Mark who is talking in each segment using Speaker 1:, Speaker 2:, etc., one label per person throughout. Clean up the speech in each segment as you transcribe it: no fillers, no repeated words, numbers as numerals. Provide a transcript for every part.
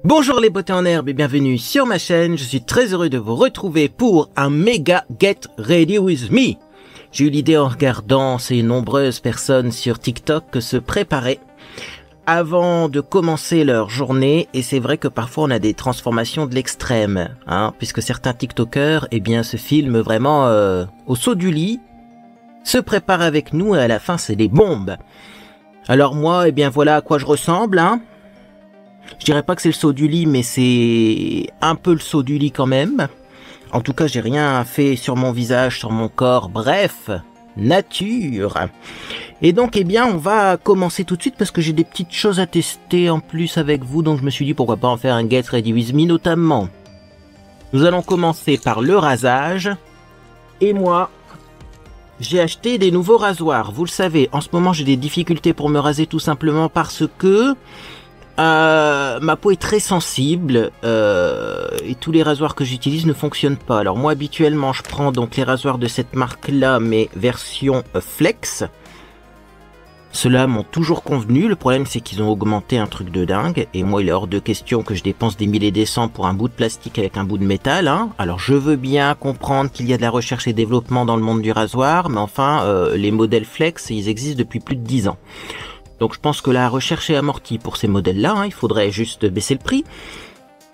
Speaker 1: Bonjour les beautés en herbe et bienvenue sur ma chaîne, je suis très heureux de vous retrouver pour un méga Get Ready With Me. J'ai eu l'idée en regardant ces nombreuses personnes sur TikTok que se préparaient avant de commencer leur journée, et c'est vrai que parfois on a des transformations de l'extrême, puisque certains TikTokers se filment vraiment au saut du lit, se préparent avec nous et à la fin c'est des bombes. Alors moi, voilà à quoi je ressemble, Je dirais pas que c'est le saut du lit, mais c'est un peu le saut du lit quand même. En tout cas, j'ai rien fait sur mon visage, sur mon corps, bref, nature. Et donc, on va commencer tout de suite parce que j'ai des petites choses à tester en plus avec vous, donc je me suis dit pourquoi pas en faire un Get Ready With Me notamment. Nous allons commencer par le rasage. Et moi, j'ai acheté des nouveaux rasoirs. Vous le savez, en ce moment, j'ai des difficultés pour me raser tout simplement parce que ma peau est très sensible et tous les rasoirs que j'utilise ne fonctionnent pas. Alors moi habituellement je prends donc les rasoirs de cette marque là, mais version flex. Ceux-là m'ont toujours convenu. Le problème c'est qu'ils ont augmenté un truc de dingue et moi il est hors de question que je dépense des milliers et des cents pour un bout de plastique avec un bout de métal. Alors je veux bien comprendre qu'il y a de la recherche et développement dans le monde du rasoir, mais enfin les modèles flex ils existent depuis plus de 10 ans. Donc je pense que la recherche est amortie pour ces modèles-là, il faudrait juste baisser le prix.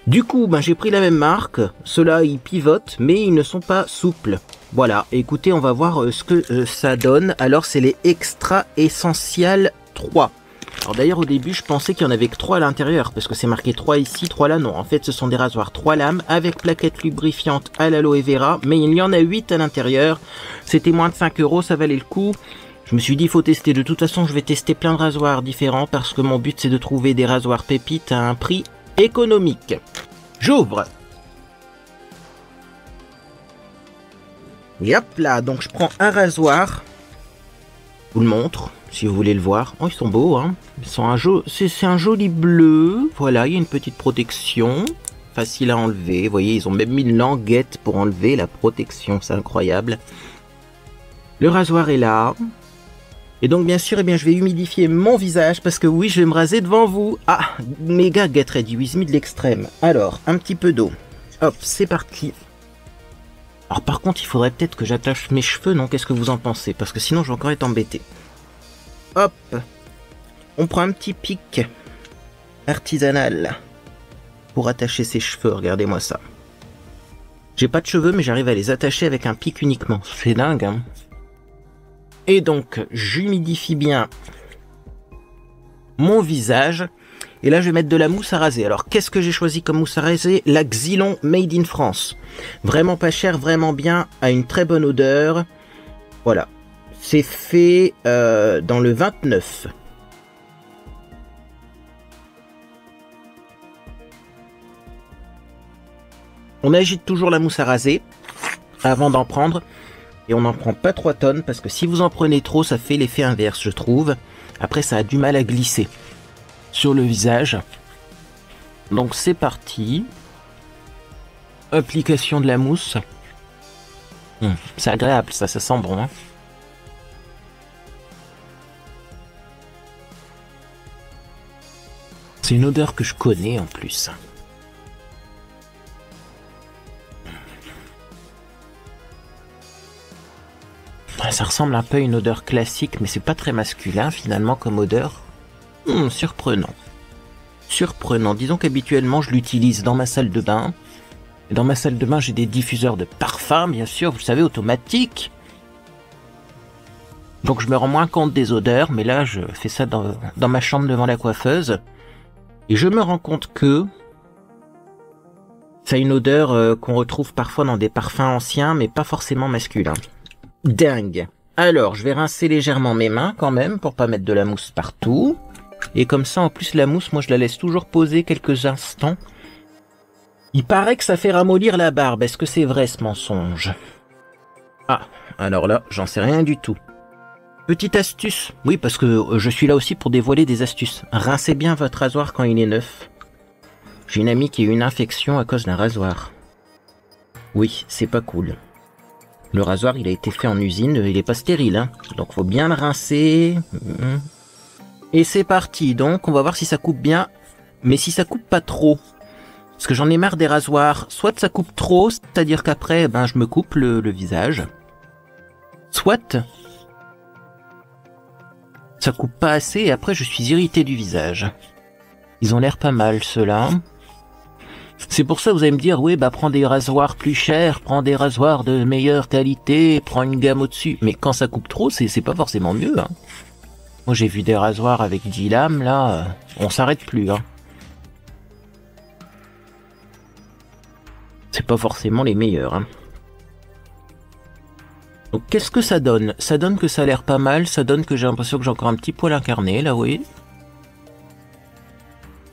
Speaker 1: Du coup, j'ai pris la même marque, ceux-là ils pivotent, mais ils ne sont pas souples. Voilà, écoutez, on va voir ce que ça donne. Alors c'est les Extra Essential 3. Alors d'ailleurs au début je pensais qu'il y en avait que 3 à l'intérieur, parce que c'est marqué 3 ici, 3 là, non. En fait ce sont des rasoirs 3 lames, avec plaquettes lubrifiantes à l'aloe vera, mais il y en a 8 à l'intérieur. C'était moins de 5 €, ça valait le coup. Je me suis dit, il faut tester. De toute façon, je vais tester plein de rasoirs différents parce que mon but, c'est de trouver des rasoirs pépites à un prix économique. J'ouvre. Et hop là, donc je prends un rasoir. Je vous le montre, si vous voulez le voir. Oh, ils sont beaux, Ils sont c'est un joli bleu. Voilà, il y a une petite protection. Facile à enlever. Vous voyez, ils ont même mis une languette pour enlever la protection. C'est incroyable. Le rasoir est là. Et donc bien sûr, je vais humidifier mon visage parce que oui, je vais me raser devant vous. Ah, méga Get Ready With Me de l'extrême. Alors, un petit peu d'eau. Hop, c'est parti. Alors par contre, il faudrait peut-être que j'attache mes cheveux, non? Qu'est-ce que vous en pensez? Parce que sinon, je vais encore être embêté. Hop. On prend un petit pic artisanal pour attacher ses cheveux. Regardez-moi ça. J'ai pas de cheveux, mais j'arrive à les attacher avec un pic uniquement. C'est dingue, Et donc, j'humidifie bien mon visage. Et là, je vais mettre de la mousse à raser. Alors, qu'est-ce que j'ai choisi comme mousse à raser? La Xylon Made in France. Vraiment pas cher, vraiment bien, a une très bonne odeur. Voilà. C'est fait dans le 29. On agite toujours la mousse à raser avant d'en prendre. Et on n'en prend pas 3 tonnes parce que si vous en prenez trop, ça fait l'effet inverse, je trouve. Après, ça a du mal à glisser sur le visage. Donc c'est parti. Application de la mousse. C'est agréable, ça sent bon. C'est une odeur que je connais en plus. Ça ressemble un peu à une odeur classique, mais c'est pas très masculin finalement comme odeur. Surprenant. Surprenant. Disons qu'habituellement je l'utilise dans ma salle de bain. Et dans ma salle de bain j'ai des diffuseurs de parfum, bien sûr, vous savez, automatiques. Donc je me rends moins compte des odeurs, mais là je fais ça dans ma chambre devant la coiffeuse. Et je me rends compte que ça a une odeur qu'on retrouve parfois dans des parfums anciens, mais pas forcément masculins. Dingue. Alors, je vais rincer légèrement mes mains quand même pour pas mettre de la mousse partout. Et comme ça, en plus, la mousse, moi, je la laisse toujours poser quelques instants. Il paraît que ça fait ramollir la barbe. Est-ce que c'est vrai ce mensonge? Ah, alors là, j'en sais rien du tout. Petite astuce. Oui, parce que je suis là aussi pour dévoiler des astuces. Rincez bien votre rasoir quand il est neuf. J'ai une amie qui a eu une infection à cause d'un rasoir. Oui, c'est pas cool. Le rasoir, il a été fait en usine, il est pas stérile, donc faut bien le rincer. Et c'est parti, donc on va voir si ça coupe bien, mais si ça coupe pas trop. Parce que j'en ai marre des rasoirs. Soit ça coupe trop, c'est-à-dire qu'après, ben, je me coupe le visage. Soit ça coupe pas assez et après je suis irrité du visage. Ils ont l'air pas mal ceux-là. C'est pour ça que vous allez me dire, oui, bah prends des rasoirs plus chers, prends des rasoirs de meilleure qualité, prends une gamme au-dessus. Mais quand ça coupe trop, c'est pas forcément mieux. Hein. Moi j'ai vu des rasoirs avec 10 lames, là, on s'arrête plus. Hein. C'est pas forcément les meilleurs. Hein. Donc qu'est-ce que ça donne? Ça donne que ça a l'air pas mal, ça donne que j'ai l'impression que j'ai encore un petit poil incarné, là, oui.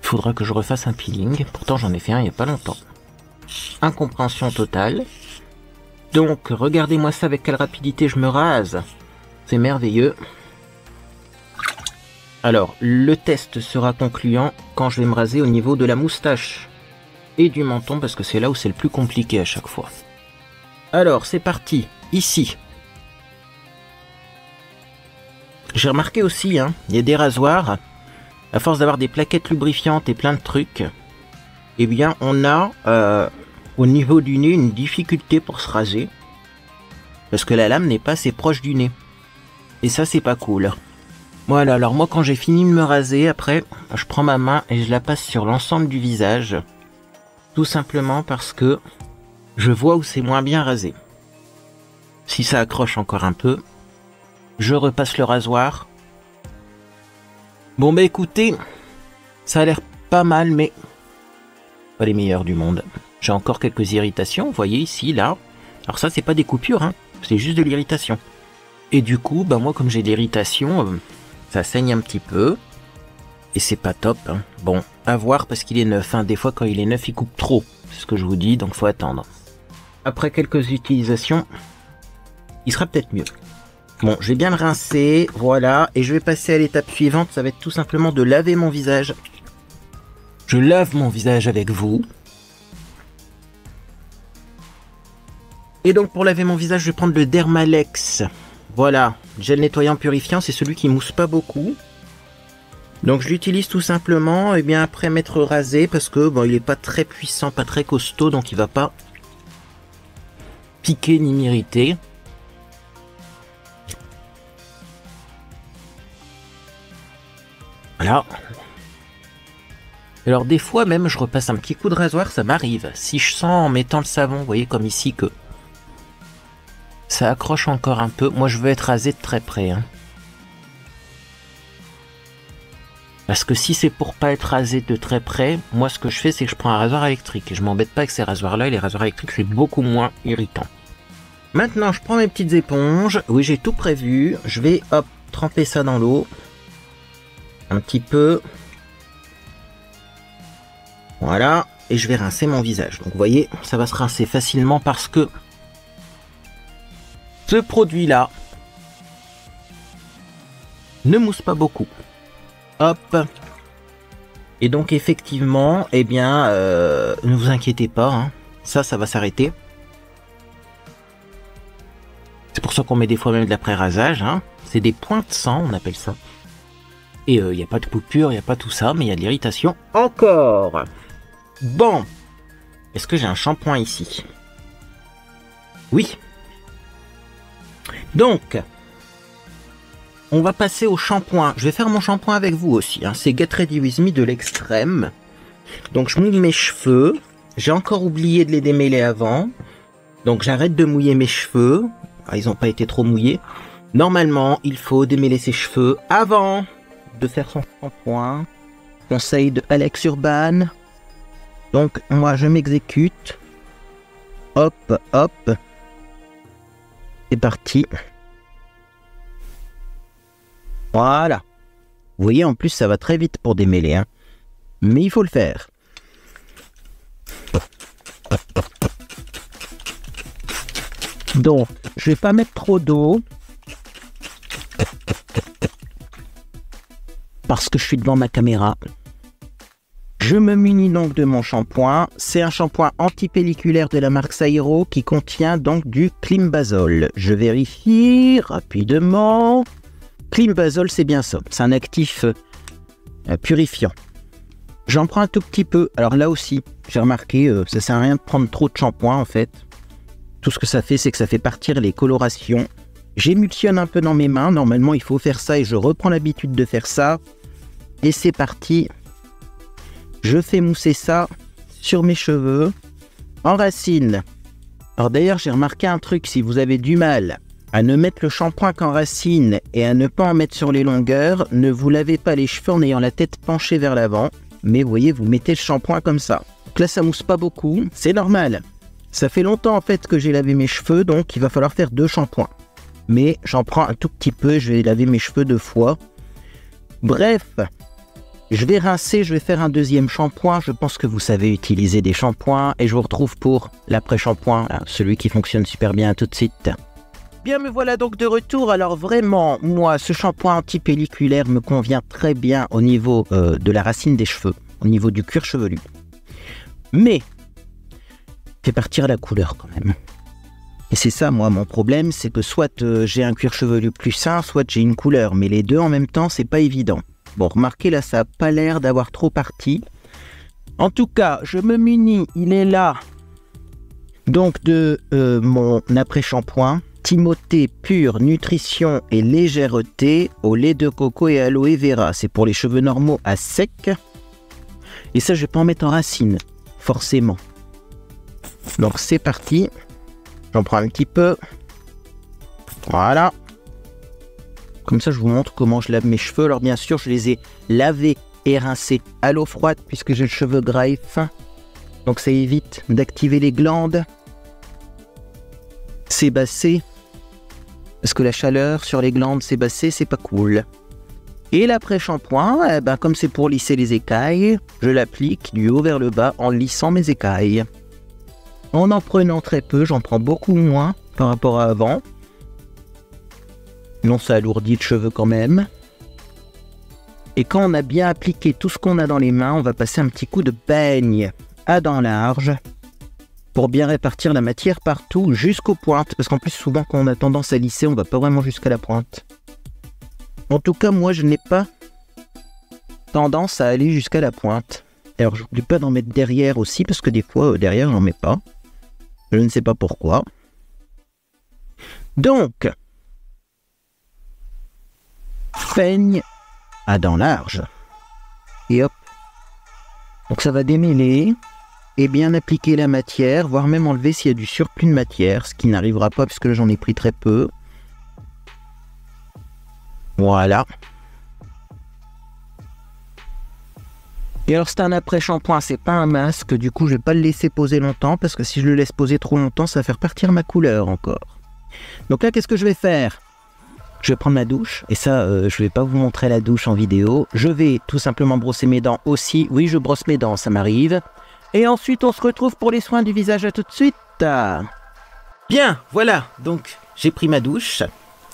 Speaker 1: Il faudra que je refasse un peeling, pourtant j'en ai fait un il n'y a pas longtemps. Incompréhension totale. Donc, regardez-moi ça avec quelle rapidité je me rase. C'est merveilleux. Alors, le test sera concluant quand je vais me raser au niveau de la moustache et du menton, parce que c'est là où c'est le plus compliqué à chaque fois. Alors, c'est parti, ici. J'ai remarqué aussi, hein, il y a des rasoirs, à force d'avoir des plaquettes lubrifiantes et plein de trucs, eh bien, on a, au niveau du nez, une difficulté pour se raser, parce que la lame n'est pas assez proche du nez. Et ça, c'est pas cool. Voilà, alors moi, quand j'ai fini de me raser, après, je prends ma main et je la passe sur l'ensemble du visage, tout simplement parce que je vois où c'est moins bien rasé. Si ça accroche encore un peu, je repasse le rasoir. Bon bah écoutez, ça a l'air pas mal, mais pas les meilleurs du monde. J'ai encore quelques irritations, vous voyez ici, là. Alors ça, c'est pas des coupures, hein, c'est juste de l'irritation. Et du coup, bah moi, comme j'ai de l'irritation, ça saigne un petit peu. Et c'est pas top. Hein. Bon, à voir parce qu'il est neuf. Hein. Des fois, quand il est neuf, il coupe trop. C'est ce que je vous dis, donc faut attendre. Après quelques utilisations, il sera peut-être mieux. Bon, je vais bien le rincer, voilà. Et je vais passer à l'étape suivante, ça va être tout simplement de laver mon visage. Je lave mon visage avec vous. Et donc pour laver mon visage, je vais prendre le Dermalex. Voilà, gel nettoyant purifiant, c'est celui qui mousse pas beaucoup. Donc je l'utilise tout simplement, et bien après m'être rasé, parce que bon, il est pas très puissant, pas très costaud, donc il va pas piquer ni m'irriter. Voilà. Alors des fois même je repasse un petit coup de rasoir, ça m'arrive. Si je sens en mettant le savon, vous voyez comme ici que ça accroche encore un peu. Moi je veux être rasé de très près. Hein. Parce que si c'est pour pas être rasé de très près, moi ce que je fais c'est que je prends un rasoir électrique. Et je m'embête pas avec ces rasoirs là, et les rasoirs électriques c'est beaucoup moins irritant. Maintenant je prends mes petites éponges, oui j'ai tout prévu. Je vais hop tremper ça dans l'eau. Un petit peu. Voilà, et je vais rincer mon visage. Donc vous voyez, ça va se rincer facilement parce que ce produit-là ne mousse pas beaucoup. Hop. Et donc effectivement, eh bien, ne vous inquiétez pas, hein. Ça va s'arrêter. C'est pour ça qu'on met des fois même de l'après-rasage. Hein. C'est des points de sang, on appelle ça. Et il n'y a pas de coupure, il n'y a pas tout ça, mais il y a de l'irritation encore. Bon. Est-ce que j'ai un shampoing ici? Oui. Donc, on va passer au shampoing. Je vais faire mon shampoing avec vous aussi. Hein. C'est Get Ready With Me de l'extrême. Donc, je mouille mes cheveux. J'ai encore oublié de les démêler avant. Donc, j'arrête de mouiller mes cheveux. Ah, ils n'ont pas été trop mouillés. Normalement, il faut démêler ses cheveux avant de faire son shampoing. Conseil de Alex Urban. Donc, moi, je m'exécute. Hop, hop. C'est parti. Voilà. Vous voyez, en plus, ça va très vite pour démêler. Hein. Mais il faut le faire. Donc, je vais pas mettre trop d'eau. Parce que je suis devant ma caméra. Je me munis donc de mon shampoing. C'est un shampoing antipelliculaire de la marque Sairo qui contient donc du Climbazole. Je vérifie rapidement. Climbazole, c'est bien ça. C'est un actif purifiant. J'en prends un tout petit peu. Alors là aussi, j'ai remarqué, ça sert à rien de prendre trop de shampoing en fait. Tout ce que ça fait, c'est que ça fait partir les colorations. J'émulsionne un peu dans mes mains. Normalement, il faut faire ça et je reprends l'habitude de faire ça. Et c'est parti. Je fais mousser ça sur mes cheveux. Enracine. Alors d'ailleurs, j'ai remarqué un truc. Si vous avez du mal à ne mettre le shampoing qu'en racine et à ne pas en mettre sur les longueurs, ne vous lavez pas les cheveux en ayant la tête penchée vers l'avant. Mais vous voyez, vous mettez le shampoing comme ça. Donc là, ça mousse pas beaucoup. C'est normal. Ça fait longtemps en fait que j'ai lavé mes cheveux, donc il va falloir faire 2 shampoings. Mais j'en prends un tout petit peu, je vais laver mes cheveux 2 fois. Bref, je vais rincer, je vais faire un deuxième shampoing. Je pense que vous savez utiliser des shampoings et je vous retrouve pour l'après-shampoing, celui qui fonctionne super bien tout de suite. Bien, me voilà donc de retour. Alors vraiment, moi, ce shampoing anti-pelliculaire me convient très bien au niveau de la racine des cheveux, au niveau du cuir chevelu. Mais fait partir la couleur quand même. Et c'est ça, moi, mon problème, c'est que soit j'ai un cuir chevelu plus sain, soit j'ai une couleur. Mais les deux en même temps, c'est pas évident. Bon, remarquez, là, ça n'a pas l'air d'avoir trop parti. En tout cas, je me munis, il est là, donc de mon après-shampoing. Timothée Pure Nutrition et Légèreté au lait de coco et aloe vera. C'est pour les cheveux normaux à sec. Et ça, je vais pas en mettre en racine, forcément. Donc c'est parti. J'en prends un petit peu. Voilà. Comme ça, je vous montre comment je lave mes cheveux. Alors bien sûr, je les ai lavés et rincés à l'eau froide puisque j'ai le cheveu gras et fin. Donc ça évite d'activer les glandes. Sébacé. Parce que la chaleur sur les glandes sébacées, c'est pas cool. Et l'après-shampoing, eh ben, comme c'est pour lisser les écailles, je l'applique du haut vers le bas en lissant mes écailles. En prenant très peu, j'en prends beaucoup moins par rapport à avant. Non, ça alourdit le cheveu quand même. Et quand on a bien appliqué tout ce qu'on a dans les mains, on va passer un petit coup de peigne à dents larges pour bien répartir la matière partout jusqu'aux pointes. Parce qu'en plus, souvent, quand on a tendance à lisser, on va pas vraiment jusqu'à la pointe. En tout cas, moi, je n'ai pas tendance à aller jusqu'à la pointe. Alors, je n'oublie pas d'en mettre derrière aussi, parce que des fois, derrière, j'en mets pas. Je ne sais pas pourquoi. Donc, peigne à dents larges. Et hop. Donc, ça va démêler et bien appliquer la matière, voire même enlever s'il y a du surplus de matière, ce qui n'arrivera pas, puisque j'en ai pris très peu. Voilà. Et alors c'est un après-shampoing, c'est pas un masque, du coup je vais pas le laisser poser longtemps, parce que si je le laisse poser trop longtemps, ça va faire partir ma couleur encore. Donc là, qu'est-ce que je vais faire? Je vais prendre ma douche, et ça, je vais pas vous montrer la douche en vidéo. Je vais tout simplement brosser mes dents aussi. Oui, je brosse mes dents, ça m'arrive. Et ensuite, on se retrouve pour les soins du visage. À tout de suite. Bien, voilà, donc j'ai pris ma douche.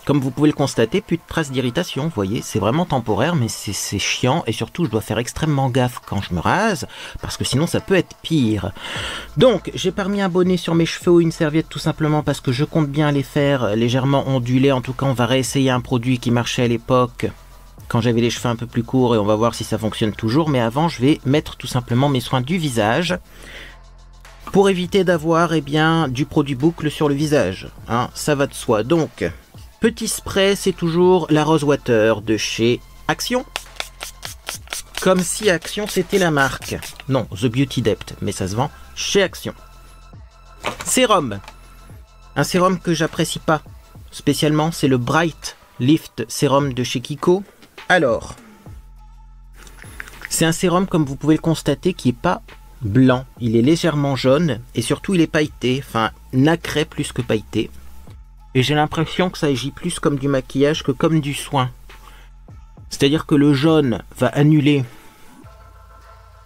Speaker 1: Comme vous pouvez le constater, plus de traces d'irritation, vous voyez, c'est vraiment temporaire, mais c'est chiant, et surtout je dois faire extrêmement gaffe quand je me rase, parce que sinon ça peut être pire. Donc, j'ai pas remis un bonnet sur mes cheveux ou une serviette tout simplement parce que je compte bien les faire légèrement ondulés. En tout cas, on va réessayer un produit qui marchait à l'époque, quand j'avais les cheveux un peu plus courts, et on va voir si ça fonctionne toujours. Mais avant, je vais mettre tout simplement mes soins du visage, pour éviter d'avoir, eh bien, du produit boucle sur le visage, hein, ça va de soi. Donc, petit spray, c'est toujours la Rose Water de chez Action. Comme si Action c'était la marque. Non, The Beauty Depth, mais ça se vend chez Action. Sérum. Un sérum que j'apprécie pas spécialement, c'est le Bright Lift Sérum de chez Kiko. Alors, c'est un sérum, comme vous pouvez le constater, qui est pas blanc. Il est légèrement jaune et surtout il est pailleté, enfin nacré plus que pailleté. Et j'ai l'impression que ça agit plus comme du maquillage que comme du soin. C'est-à-dire que le jaune va annuler,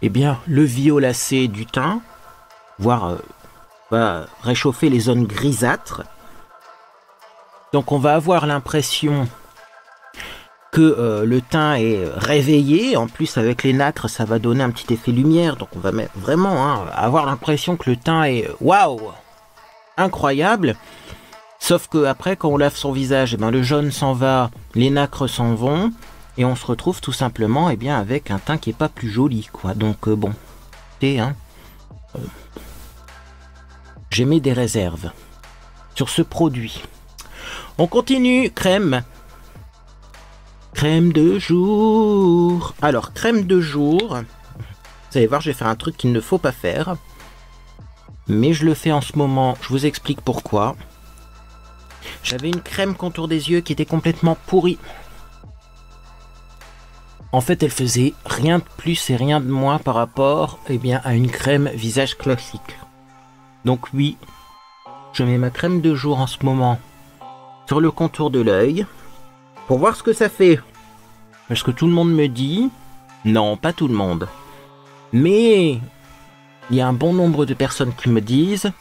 Speaker 1: eh bien, le violacé du teint, voire va réchauffer les zones grisâtres. Donc on va avoir l'impression que le teint est réveillé. En plus, avec les nacres, ça va donner un petit effet lumière. Donc on va vraiment avoir l'impression que le teint est waouh, incroyable. Sauf que après, quand on lave son visage, eh ben, le jaune s'en va, les nacres s'en vont, Et on se retrouve tout simplement eh bien, avec un teint qui est pas plus joli, quoi. Donc bon, hein, j'émets des réserves sur ce produit. On continue, crème. Crème de jour. Alors, crème de jour. Vous allez voir, je vais faire un truc qu'il ne faut pas faire. Mais je le fais en ce moment. Je vous explique pourquoi. J'avais une crème contour des yeux qui était complètement pourrie. En fait, elle faisait rien de plus et rien de moins par rapport eh bien, à une crème visage classique. Donc oui, je mets ma crème de jour en ce moment sur le contour de l'œil pour voir ce que ça fait. Parce que tout le monde me dit, non, pas tout le monde, mais il y a un bon nombre de personnes qui me disent,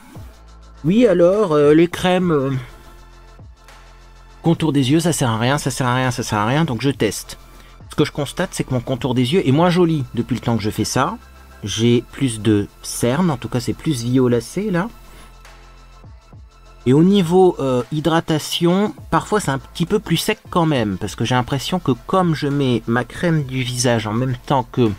Speaker 1: oui alors les crèmes contour des yeux ça sert à rien, ça sert à rien, ça sert à rien, donc je teste. Ce que je constate, c'est que mon contour des yeux est moins joli depuis le temps que je fais ça. J'ai plus de cernes, en tout cas c'est plus violacé là. Et au niveau hydratation, parfois c'est un petit peu plus sec quand même, parce que j'ai l'impression que comme je mets ma crème du visage en même temps que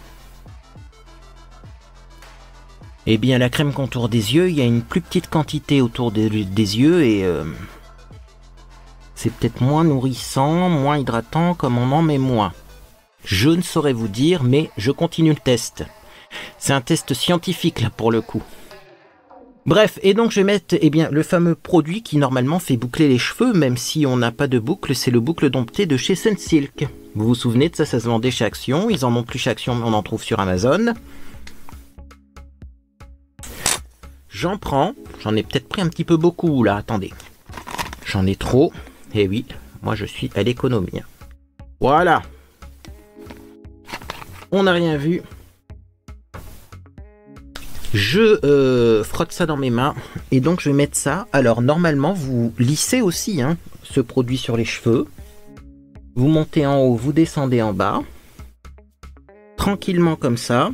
Speaker 1: eh bien la crème contour des yeux, il y a une plus petite quantité autour des yeux et c'est peut-être moins nourrissant, moins hydratant, comme on en met moins. Je ne saurais vous dire, mais je continue le test. C'est un test scientifique là pour le coup. Bref, et donc je vais mettre eh bien, le fameux produit qui normalement fait boucler les cheveux, même si on n'a pas de boucle, c'est le boucle dompté de chez Sunsilk. Vous vous souvenez de ça, ça se vendait chez Action, ils en ont plus chez Action, mais on en trouve sur Amazon. J'en prends, j'en ai peut-être pris un petit peu beaucoup là, attendez. J'en ai trop, et oui, moi je suis à l'économie. Voilà. On n'a rien vu. Je frotte ça dans mes mains et donc je vais mettre ça. Alors normalement vous lissez aussi hein, ce produit sur les cheveux. Vous montez en haut, vous descendez en bas. Tranquillement comme ça.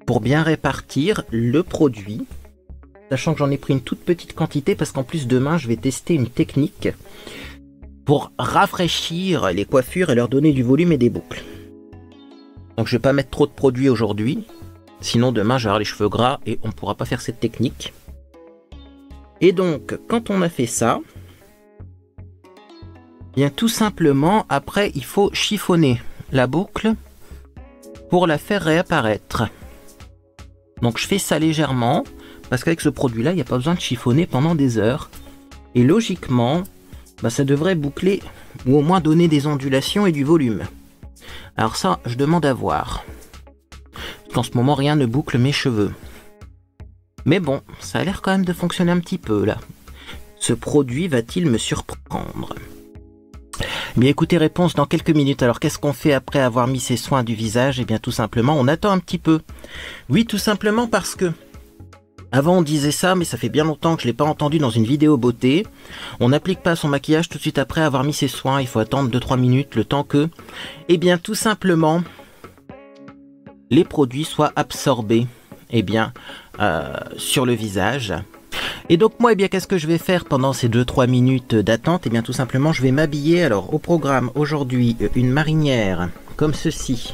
Speaker 1: Pour bien répartir le produit. Sachant que j'en ai pris une toute petite quantité parce qu'en plus demain je vais tester une technique pour rafraîchir les coiffures et leur donner du volume et des boucles. Donc je vais pas mettre trop de produits aujourd'hui, sinon demain j'aurai les cheveux gras et on ne pourra pas faire cette technique. Et donc quand on a fait ça, bien tout simplement après il faut chiffonner la boucle pour la faire réapparaître. Donc je fais ça légèrement parce qu'avec ce produit là il n'y a pas besoin de chiffonner pendant des heures et logiquement bah, ça devrait boucler ou au moins donner des ondulations et du volume. Alors ça, je demande à voir. Parce qu'en ce moment, rien ne boucle mes cheveux. Mais bon, ça a l'air quand même de fonctionner un petit peu là. Ce produit va-t-il me surprendre? Bien écoutez, réponse dans quelques minutes. Alors qu'est-ce qu'on fait après avoir mis ses soins du visage? Eh bien tout simplement, on attend un petit peu. Oui, tout simplement parce que avant on disait ça, mais ça fait bien longtemps que je ne l'ai pas entendu dans une vidéo beauté. On n'applique pas son maquillage tout de suite après avoir mis ses soins. Il faut attendre 2-3 minutes, le temps que... Eh bien tout simplement, les produits soient absorbés eh bien, sur le visage. Et donc moi, eh bien, qu'est-ce que je vais faire pendant ces 2-3 minutes d'attente? Eh bien tout simplement, je vais m'habiller. Alors au programme aujourd'hui, une marinière comme ceci.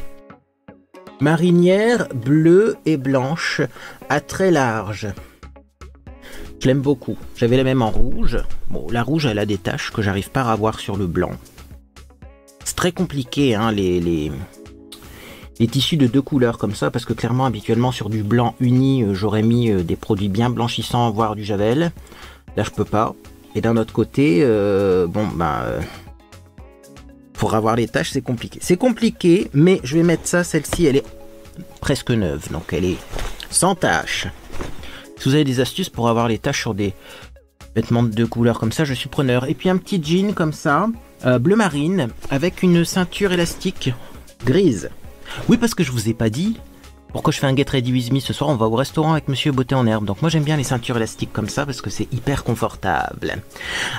Speaker 1: Marinière bleue et blanche à très large. Je l'aime beaucoup. J'avais la même en rouge. Bon, la rouge, elle a des taches que j'arrive pas à avoir sur le blanc. C'est très compliqué, hein, les tissus de deux couleurs comme ça, parce que clairement, habituellement, sur du blanc uni, j'aurais mis des produits bien blanchissants, voire du javel. Là, je peux pas. Et d'un autre côté, pour avoir les taches, c'est compliqué. C'est compliqué, mais je vais mettre ça. Celle-ci, elle est presque neuve, donc elle est sans taches. Si vous avez des astuces pour avoir les taches sur des vêtements de deux couleurs comme ça, je suis preneur. Et puis un petit jean comme ça, bleu marine, avec une ceinture élastique grise. Oui, parce que je vous ai pas dit pourquoi je fais un Get Ready With Me ce soir. On va au restaurant avec Monsieur Beauté en herbe. Donc moi j'aime bien les ceintures élastiques comme ça parce que c'est hyper confortable.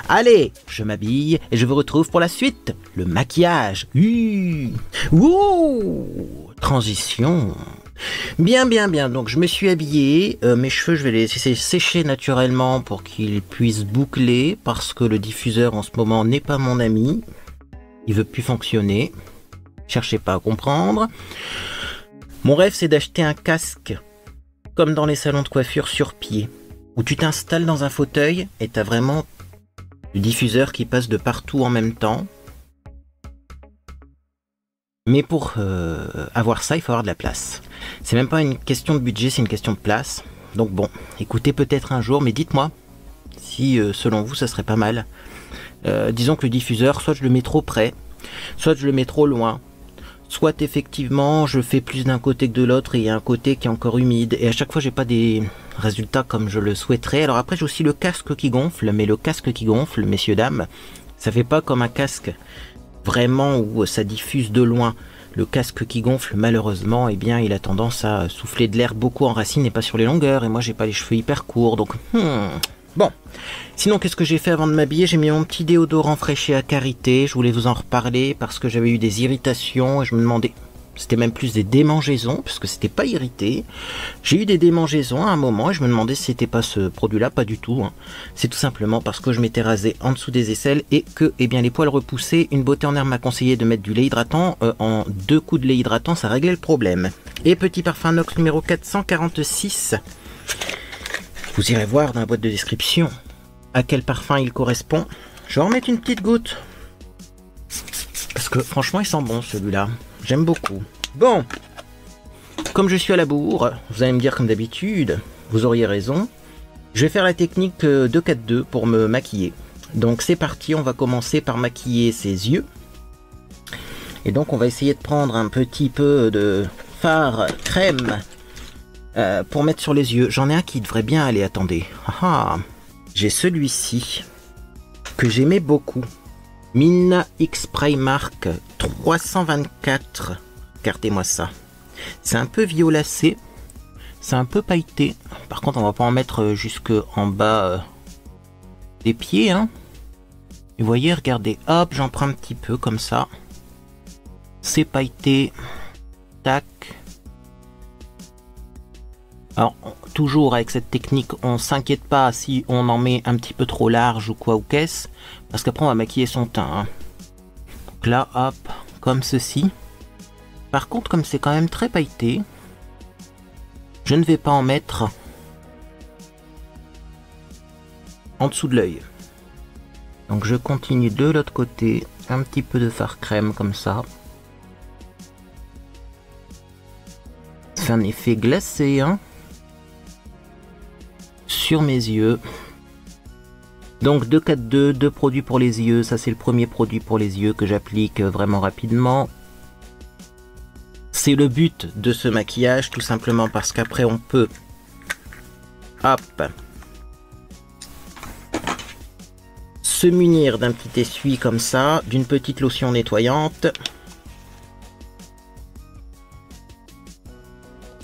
Speaker 1: Allez, je m'habille et je vous retrouve pour la suite. Le maquillage. Ouh, transition. Bien, bien, bien. Donc je me suis habillé. Mes cheveux, je vais les laisser sécher naturellement pour qu'ils puissent boucler parce que le diffuseur en ce moment n'est pas mon ami. Il veut plus fonctionner. Cherchez pas à comprendre. Mon rêve, c'est d'acheter un casque comme dans les salons de coiffure sur pied, où tu t'installes dans un fauteuil et t'as vraiment le diffuseur qui passe de partout en même temps. Mais pour avoir ça, il faut avoir de la place. C'est même pas une question de budget, c'est une question de place. Donc bon, écoutez peut-être un jour, mais dites-moi si selon vous ça serait pas mal. Disons que le diffuseur, soit je le mets trop près, soit je le mets trop loin, soit effectivement je fais plus d'un côté que de l'autre et il y a un côté qui est encore humide. Et à chaque fois j'ai pas des résultats comme je le souhaiterais. Alors après j'ai aussi le casque qui gonfle, mais le casque qui gonfle, messieurs dames, ça fait pas comme un casque vraiment où ça diffuse de loin. Le casque qui gonfle, malheureusement, eh bien, il a tendance à souffler de l'air beaucoup en racine et pas sur les longueurs. Et moi, j'ai pas les cheveux hyper courts, donc bon. Sinon, qu'est-ce que j'ai fait avant de m'habiller? J'ai mis mon petit déodorant fraîché à karité. Je voulais vous en reparler parce que j'avais eu des irritations et je me demandais... C'était même plus des démangeaisons, puisque c'était pas irrité. J'ai eu des démangeaisons à un moment et je me demandais si c'était pas ce produit-là, pas du tout. Hein. C'est tout simplement parce que je m'étais rasé en dessous des aisselles et que, eh bien, les poils repoussés, une beauté en herbe m'a conseillé de mettre du lait hydratant. En 2 coups de lait hydratant, ça réglait le problème. Et petit parfum Nox numéro 446. Vous irez voir dans la boîte de description à quel parfum il correspond. Je vais en mettre une petite goutte. Parce que franchement, il sent bon celui-là. J'aime beaucoup. Bon, comme je suis à la bourre, vous allez me dire comme d'habitude, vous auriez raison. Je vais faire la technique 2-4-2 pour me maquiller. Donc c'est parti, on va commencer par maquiller ses yeux. Et donc on va essayer de prendre un petit peu de fard crème pour mettre sur les yeux. J'en ai un qui devrait bien aller, attendez. J'ai celui-ci que j'aimais beaucoup. Mina X Primark 324. Regardez-moi ça. C'est un peu violacé. C'est un peu pailleté. Par contre, on va pas en mettre jusque en bas des pieds. Hein. Et vous voyez, regardez. Hop, j'en prends un petit peu comme ça. C'est pailleté. Tac. Alors, toujours avec cette technique, on s'inquiète pas si on en met un petit peu trop large ou quoi ou qu'est-ce, parce qu'après on va maquiller son teint. Hein. Donc là, hop, comme ceci. Par contre, comme c'est quand même très pailleté, je ne vais pas en mettre en dessous de l'œil. Donc je continue de l'autre côté, un petit peu de fard crème comme ça. Ça fait un effet glacé, hein. Sur mes yeux. Donc 2-4-2, 2 produits pour les yeux. Ça c'est le premier produit pour les yeux que j'applique vraiment rapidement. C'est le but de ce maquillage, tout simplement parce qu'après on peut, hop, se munir d'un petit essuie comme ça, d'une petite lotion nettoyante,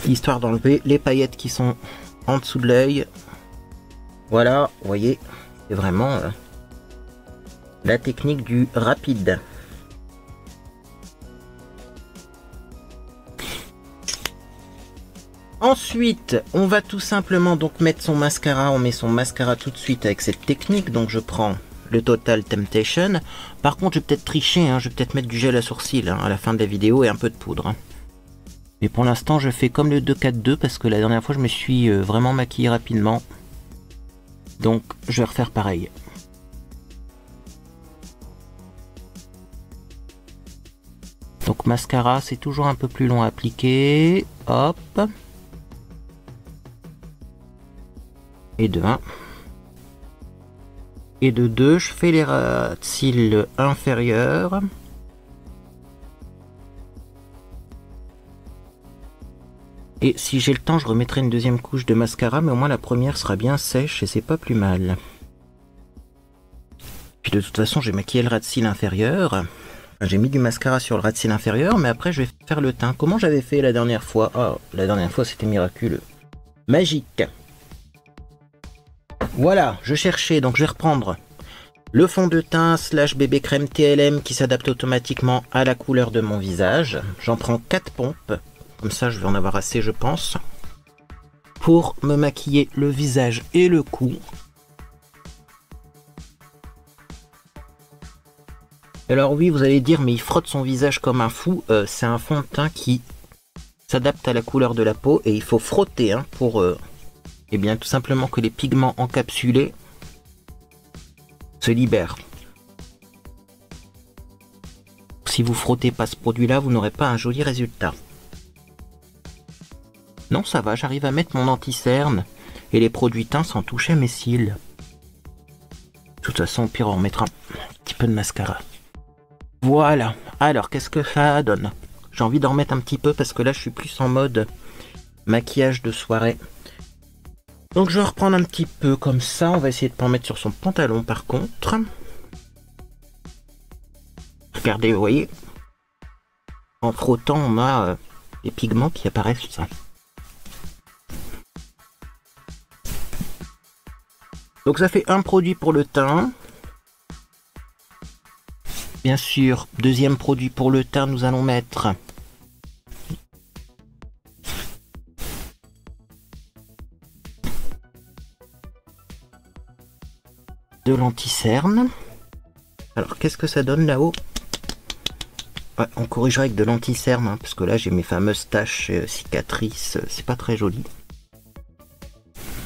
Speaker 1: histoire d'enlever les paillettes qui sont en dessous de l'œil. Voilà, vous voyez, c'est vraiment la technique du rapide. Ensuite, on va tout simplement donc mettre son mascara. On met son mascara tout de suite avec cette technique. Donc je prends le Total Temptation. Par contre, je vais peut-être tricher, hein, je vais peut-être mettre du gel à sourcils hein, à la fin de la vidéo et un peu de poudre. Hein. Mais pour l'instant, je fais comme le 2-4-2 parce que la dernière fois, je me suis vraiment maquillé rapidement. Donc, je vais refaire pareil. Donc, mascara, c'est toujours un peu plus long à appliquer. Hop. Et de 1. Et de 2, je fais les ras de cils inférieurs. Et si j'ai le temps, je remettrai une deuxième couche de mascara, mais au moins la première sera bien sèche et c'est pas plus mal. Puis de toute façon, j'ai maquillé le ras de cils inférieur. Enfin, j'ai mis du mascara sur le ras de cils inférieur, mais après je vais faire le teint. Comment j'avais fait la dernière fois? Oh, la dernière fois c'était miraculeux. Magique. Voilà, je cherchais, donc je vais reprendre le fond de teint slash bébé crème TLM qui s'adapte automatiquement à la couleur de mon visage. J'en prends 4 pompes. Comme ça, je vais en avoir assez, je pense, pour me maquiller le visage et le cou. Alors oui, vous allez dire, mais il frotte son visage comme un fou. C'est un fond de teint qui s'adapte à la couleur de la peau et il faut frotter hein, pour eh bien, tout simplement que les pigments encapsulés se libèrent. Si vous frottez pas ce produit-là, vous n'aurez pas un joli résultat. Non, ça va, j'arrive à mettre mon anti-cerne et les produits teints sans toucher mes cils. De toute façon, au pire, on remettra un petit peu de mascara. Voilà. Alors, qu'est-ce que ça donne? J'ai envie d'en remettre un petit peu parce que là, je suis plus en mode maquillage de soirée. Donc, je vais reprendre un petit peu comme ça. On va essayer de pas en mettre sur son pantalon, par contre. Regardez, vous voyez, en frottant, on a les pigments qui apparaissent. Ça. Donc ça fait un produit pour le teint. Bien sûr, deuxième produit pour le teint, nous allons mettre de l'anti-cerne. Alors qu'est-ce que ça donne là-haut? Ouais, on corrigera avec de l'anti-cerne, hein, parce que là j'ai mes fameuses taches, cicatrices, c'est pas très joli.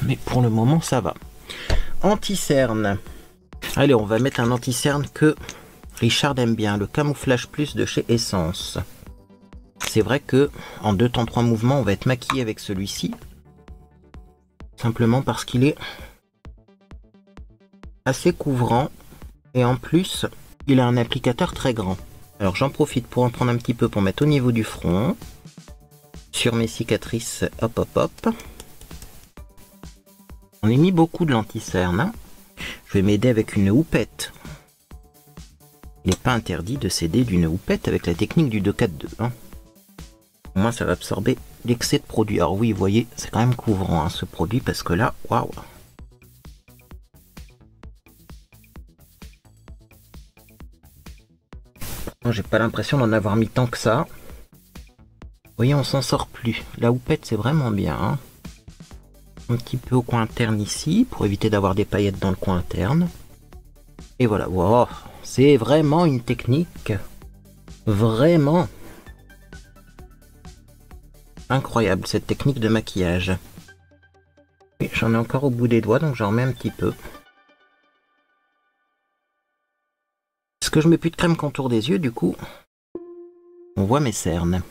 Speaker 1: Mais pour le moment ça va. Anti-cerne. Allez, on va mettre un anti-cerne que Richard aime bien, le Camouflage Plus de chez Essence. C'est vrai que en 2 temps 3 mouvements, on va être maquillé avec celui-ci. Simplement parce qu'il est assez couvrant et en plus, il a un applicateur très grand. Alors j'en profite pour en prendre un petit peu pour mettre au niveau du front, sur mes cicatrices, hop hop hop. On a mis beaucoup de l'anti-cerne. Hein. Je vais m'aider avec une houppette. Il n'est pas interdit de s'aider d'une houppette avec la technique du 2-4-2. Hein. Au moins ça va absorber l'excès de produit. Alors oui, vous voyez, c'est quand même couvrant hein, ce produit parce que là, waouh. J'ai pas l'impression d'en avoir mis tant que ça. Vous voyez, on s'en sort plus. La houppette, c'est vraiment bien. Hein. Un petit peu au coin interne ici, pour éviter d'avoir des paillettes dans le coin interne. Et voilà, wow, c'est vraiment une technique. Vraiment incroyable, cette technique de maquillage. J'en ai encore au bout des doigts, donc j'en remets un petit peu. Parce que je mets plus de crème contour des yeux, du coup, on voit mes cernes.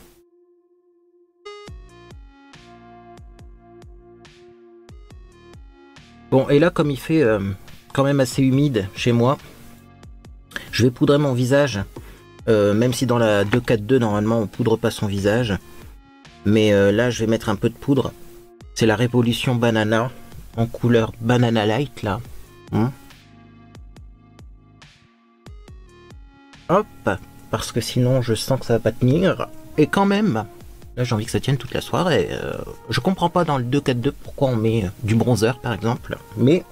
Speaker 1: Bon, et là, comme il fait quand même assez humide chez moi, je vais poudrer mon visage, même si dans la 2-4-2, normalement, on poudre pas son visage. Mais là, je vais mettre un peu de poudre. C'est la Révolution Banana, en couleur Banana Light, là. Hop, parce que sinon je sens que ça va pas tenir. Et quand même, là j'ai envie que ça tienne toute la soirée. Je comprends pas dans le 2-4-2 pourquoi on met du bronzer par exemple. Mais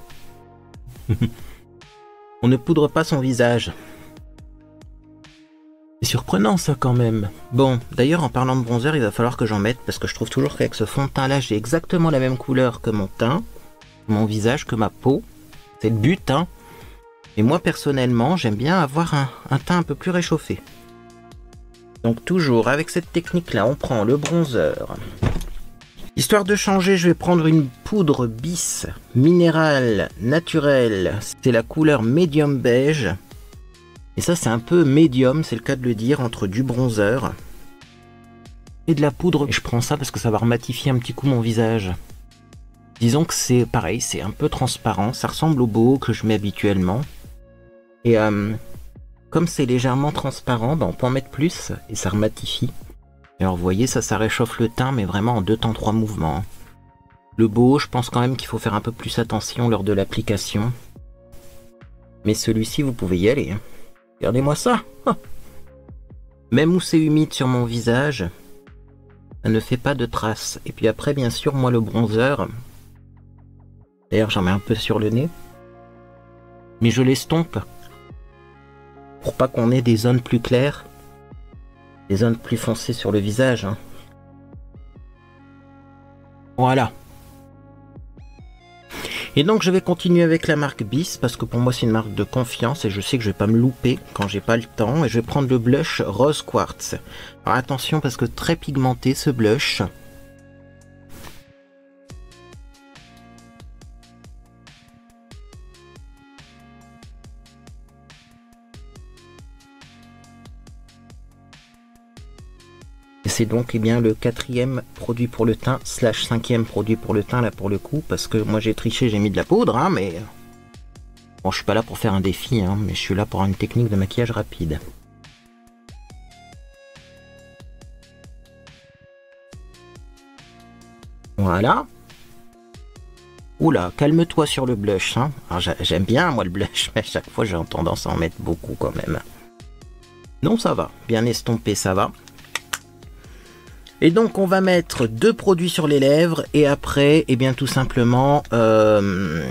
Speaker 1: on ne poudre pas son visage. C'est surprenant ça quand même. Bon, d'ailleurs en parlant de bronzer, il va falloir que j'en mette. Parce que je trouve toujours qu'avec ce fond de teint là, j'ai exactement la même couleur que mon teint, mon visage, que ma peau. C'est le but hein. Et moi personnellement, j'aime bien avoir un teint un peu plus réchauffé. Donc toujours avec cette technique là, on prend le bronzer. Histoire de changer, je vais prendre une poudre bis minérale naturelle. C'est la couleur médium beige. Et ça c'est un peu médium, c'est le cas de le dire, entre du bronzer et de la poudre. Et je prends ça parce que ça va rematifier un petit coup mon visage. Disons que c'est pareil, c'est un peu transparent, ça ressemble au boho que je mets habituellement. Et comme c'est légèrement transparent, ben on peut en mettre plus et ça rematifie. Alors vous voyez, ça réchauffe le teint, mais vraiment en 2 temps 3 mouvements. Le boho, je pense quand même qu'il faut faire un peu plus attention lors de l'application. Mais celui-ci, vous pouvez y aller. Hein. Regardez-moi ça. Oh. Même où c'est humide sur mon visage, ça ne fait pas de traces. Et puis après, bien sûr, moi le bronzer, d'ailleurs j'en mets un peu sur le nez, mais je l'estompe. Pour pas qu'on ait des zones plus claires, des zones plus foncées sur le visage. Hein. Voilà. Et donc je vais continuer avec la marque Bis parce que pour moi c'est une marque de confiance et je sais que je vais pas me louper quand j'ai pas le temps. Et je vais prendre le blush Rose Quartz. Alors attention parce que très pigmenté ce blush. C'est donc bien le 4e produit pour le teint / 5e produit pour le teint là pour le coup, parce que moi j'ai triché, j'ai mis de la poudre, hein, mais bon, je suis pas là pour faire un défi, hein, mais je suis là pour une technique de maquillage rapide. Voilà. Oula, calme-toi sur le blush, hein. J'aime bien moi le blush, mais à chaque fois j'ai tendance à en mettre beaucoup quand même. Non, ça va, bien estompé, ça va. Et donc on va mettre 2 produits sur les lèvres et après, eh bien tout simplement, on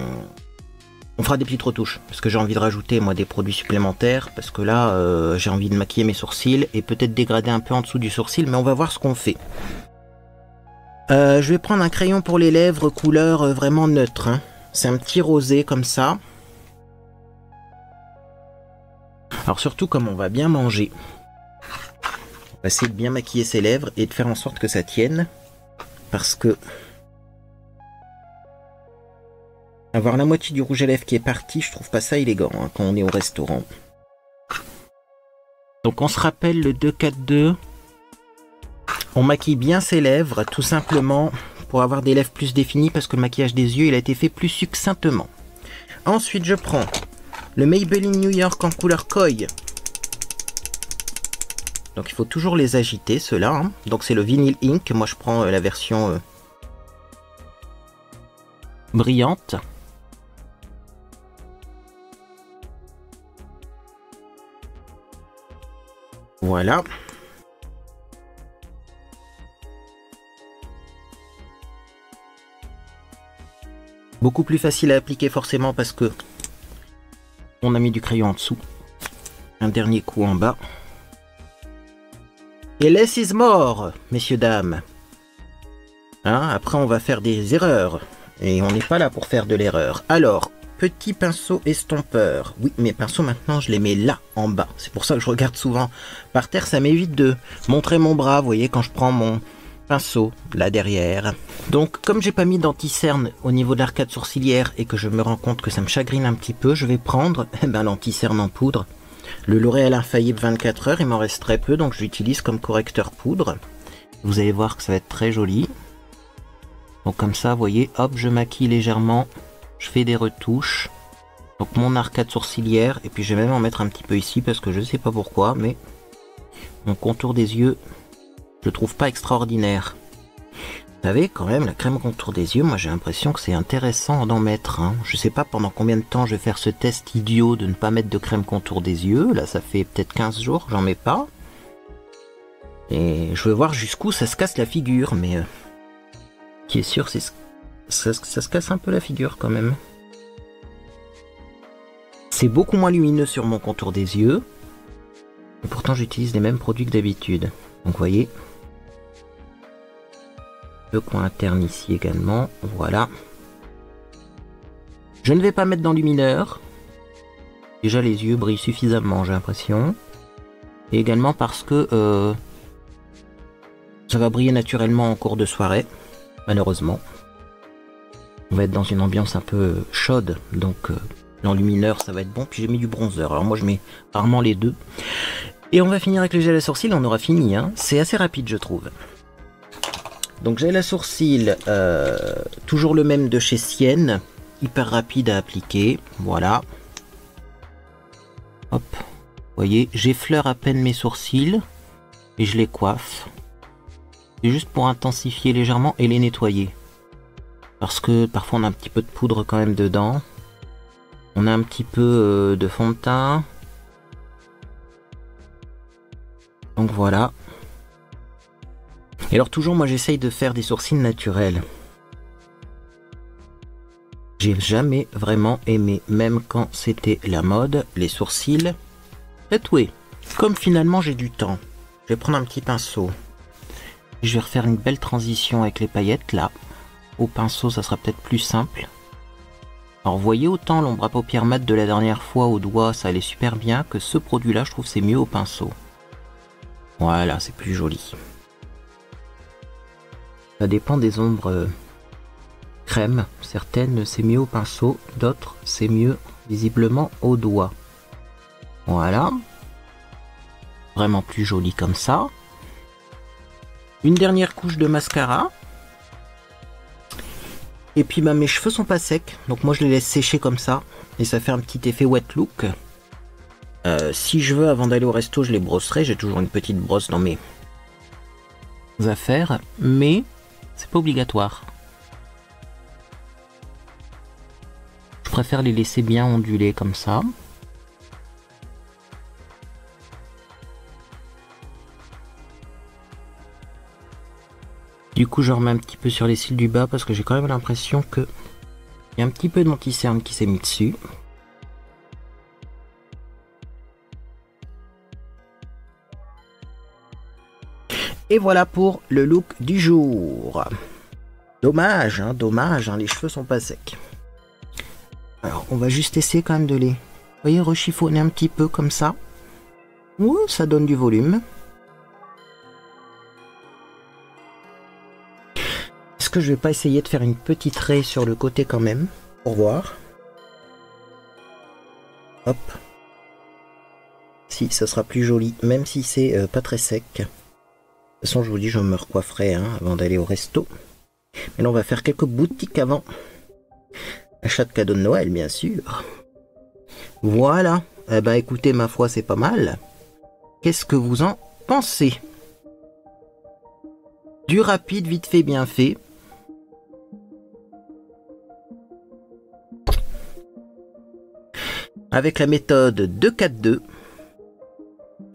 Speaker 1: fera des petites retouches. Parce que j'ai envie de rajouter moi des produits supplémentaires. Parce que là, j'ai envie de maquiller mes sourcils et peut-être dégrader un peu en dessous du sourcil. Mais on va voir ce qu'on fait. Je vais prendre un crayon pour les lèvres couleur vraiment neutre. Hein. C'est un petit rosé comme ça. Alors surtout comme on va bien manger. On va essayer de bien maquiller ses lèvres et de faire en sorte que ça tienne. Parce que avoir la moitié du rouge à lèvres qui est parti, je trouve pas ça élégant hein, quand on est au restaurant. Donc on se rappelle le 2-4-2. On maquille bien ses lèvres tout simplement pour avoir des lèvres plus définies parce que le maquillage des yeux il a été fait plus succinctement. Ensuite je prends le Maybelline New York en couleur Koi. Donc il faut toujours les agiter, ceux-là. Hein. Donc c'est le Vinyl Ink. Moi je prends la version brillante. Voilà. Beaucoup plus facile à appliquer forcément parce que on a mis du crayon en dessous. Un dernier coup en bas. Et less is more, messieurs, dames. Hein, après, on va faire des erreurs. Et on n'est pas là pour faire de l'erreur. Alors, petit pinceau estompeur. Oui, mes pinceaux, maintenant, je les mets là, en bas. C'est pour ça que je regarde souvent par terre. Ça m'évite de montrer mon bras, vous voyez, quand je prends mon pinceau, là derrière. Donc, comme j'ai pas mis d'anti-cerne au niveau de l'arcade sourcilière et que je me rends compte que ça me chagrine un petit peu, je vais prendre l'anti-cerne en poudre. Le L'Oréal Infaillible 24 heures, il m'en reste très peu, donc je l'utilise comme correcteur poudre. Vous allez voir que ça va être très joli. Donc comme ça, vous voyez, hop, je maquille légèrement, je fais des retouches. Donc mon arcade sourcilière, et puis je vais même en mettre un petit peu ici, parce que je ne sais pas pourquoi, mais mon contour des yeux, je le trouve pas extraordinaire. Vous savez, quand même, la crème contour des yeux, moi j'ai l'impression que c'est intéressant d'en mettre. Hein. Je sais pas pendant combien de temps je vais faire ce test idiot de ne pas mettre de crème contour des yeux. Là, ça fait peut-être 15 jours que j'en mets pas. Et je veux voir jusqu'où ça se casse la figure, mais... Ce qui est sûr, c'est ça se casse un peu la figure quand même. C'est beaucoup moins lumineux sur mon contour des yeux. Et pourtant, j'utilise les mêmes produits que d'habitude. Donc, vous voyez... Le coin interne ici également, voilà. Je ne vais pas mettre d'enlumineur. Déjà les yeux brillent suffisamment, j'ai l'impression. Et également parce que ça va briller naturellement en cours de soirée, malheureusement. On va être dans une ambiance un peu chaude, donc l'enlumineur ça va être bon. Puis j'ai mis du bronzer, alors moi je mets rarement les deux. Et on va finir avec le gel à sourcils, on aura fini, hein. C'est assez rapide je trouve. Donc gel à sourcils, toujours le même de chez Sienne, hyper rapide à appliquer, voilà. Hop, vous voyez, j'effleure à peine mes sourcils et je les coiffe. C'est juste pour intensifier légèrement et les nettoyer. Parce que parfois on a un petit peu de poudre quand même dedans. On a un petit peu de fond de teint. Donc voilà. Et alors toujours moi j'essaye de faire des sourcils naturels. J'ai jamais vraiment aimé, même quand c'était la mode, les sourcils tatoués. Comme finalement j'ai du temps, je vais prendre un petit pinceau. Je vais refaire une belle transition avec les paillettes là. au pinceau, ça sera peut-être plus simple. Alors vous voyez, autant l'ombre à paupières mat de la dernière fois au doigt, ça allait super bien, que ce produit-là, je trouve c'est mieux au pinceau. Voilà, c'est plus joli. Ça dépend des ombres crème. Certaines, c'est mieux au pinceau, d'autres, c'est mieux visiblement au doigt. Voilà. Vraiment plus joli comme ça. Une dernière couche de mascara. Et puis bah, mes cheveux sont pas secs, donc moi je les laisse sécher comme ça. Et ça fait un petit effet wet look. Si je veux, avant d'aller au resto, je les brosserai. J'ai toujours une petite brosse dans mes affaires. Mais c'est pas obligatoire. Je préfère les laisser bien ondulés comme ça. Du coup, je remets un petit peu sur les cils du bas parce que j'ai quand même l'impression que il y a un petit peu d'anti-cerne qui s'est mis dessus. Et voilà pour le look du jour. Dommage, les cheveux sont pas secs. Alors, on va juste essayer quand même de les, vous voyez, rechiffonner un petit peu comme ça. Ouh, ça donne du volume. Est-ce que je vais pas essayer de faire une petite raie sur le côté quand même, pour voir. Hop. Si, ça sera plus joli, même si c'est pas très sec. De toute façon, je vous dis, je me recoifferai avant d'aller au resto. Mais là, on va faire quelques boutiques avant. Achat de cadeaux de Noël, bien sûr. Voilà. Eh ben, écoutez, ma foi, c'est pas mal. Qu'est-ce que vous en pensez? Du rapide, vite fait, bien fait. Avec la méthode 2-4-2.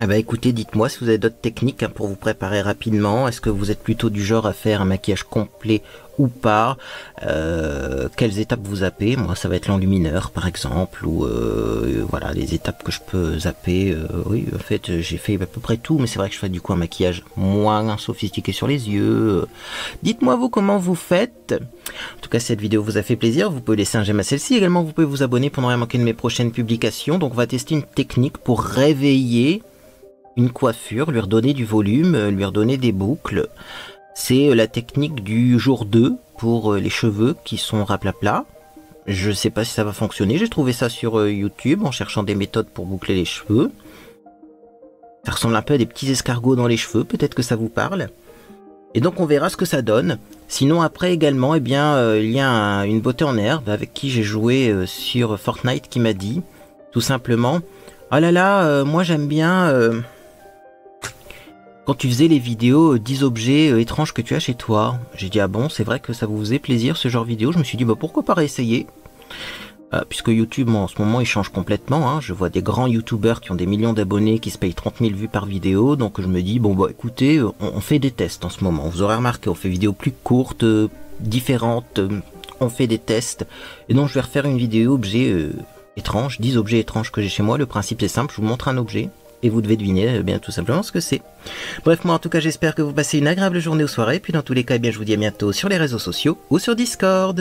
Speaker 1: Eh ben écoutez, dites-moi si vous avez d'autres techniques pour vous préparer rapidement. Est-ce que vous êtes plutôt du genre à faire un maquillage complet ou pas? Quelles étapes vous zappez? Moi, ça va être l'enlumineur, par exemple, ou voilà, les étapes que je peux zapper. Oui, en fait, j'ai fait à peu près tout, mais c'est vrai que je fais du coup un maquillage moins sophistiqué sur les yeux. Dites-moi vous comment vous faites. En tout cas, si cette vidéo vous a fait plaisir, vous pouvez laisser un j'aime à celle-ci. Également, vous pouvez vous abonner pour ne rien manquer de mes prochaines publications. Donc, on va tester une technique pour réveiller une coiffure, lui redonner du volume, lui redonner des boucles. C'est la technique du jour 2 pour les cheveux qui sont raplapla. Je sais pas si ça va fonctionner. J'ai trouvé ça sur YouTube en cherchant des méthodes pour boucler les cheveux. Ça ressemble un peu à des petits escargots dans les cheveux. Peut-être que ça vous parle. Et donc on verra ce que ça donne. Sinon après également, eh bien, il y a une beauté en herbe avec qui j'ai joué sur Fortnite qui m'a dit tout simplement: oh là là, moi j'aime bien quand tu faisais les vidéos 10 objets étranges que tu as chez toi. J'ai dit ah bon, c'est vrai que ça vous faisait plaisir ce genre de vidéo. Je me suis dit bah pourquoi pas réessayer, puisque YouTube en ce moment il change complètement. Je vois des grands youtubeurs qui ont des millions d'abonnés qui se payent 30 000 vues par vidéo. Donc je me dis bon bah écoutez, on fait des tests en ce moment. Vous aurez remarqué, on fait des vidéos plus courtes, différentes. On fait des tests. Et donc je vais refaire une vidéo objet étrange, 10 objets étranges que j'ai chez moi. Le principe est simple, je vous montre un objet et vous devez deviner bien tout simplement ce que c'est. Bref, moi en tout cas j'espère que vous passez une agréable journée ou soirée. Puis dans tous les cas, eh bien, je vous dis à bientôt sur les réseaux sociaux ou sur Discord.